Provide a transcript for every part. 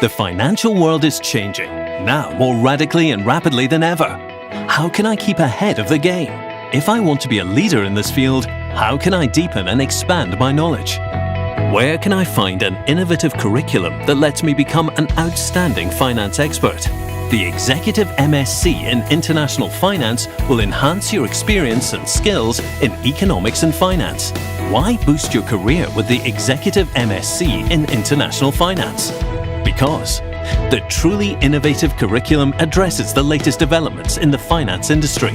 The financial world is changing, now more radically and rapidly than ever. How can I keep ahead of the game? If I want to be a leader in this field, how can I deepen and expand my knowledge? Where can I find an innovative curriculum that lets me become an outstanding finance expert? The Executive MSc in International Finance will enhance your experience and skills in economics and finance. Why boost your career with the Executive MSc in International Finance? Because the truly innovative curriculum addresses the latest developments in the finance industry.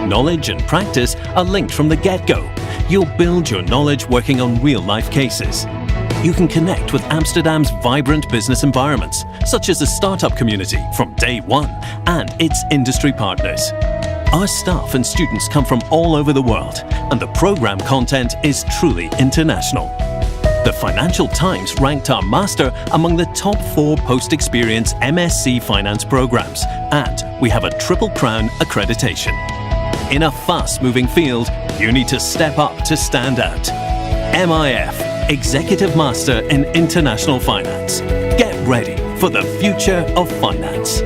Knowledge and practice are linked from the get-go. You'll build your knowledge working on real-life cases. You can connect with Amsterdam's vibrant business environments, such as the startup community from day one and its industry partners. Our staff and students come from all over the world, and the program content is truly international. The Financial Times ranked our master among the top 4 post-experience MSc finance programs, and we have a Triple Crown accreditation. In a fast-moving field, you need to step up to stand out. MIF, Executive Master in International Finance. Get ready for the future of finance.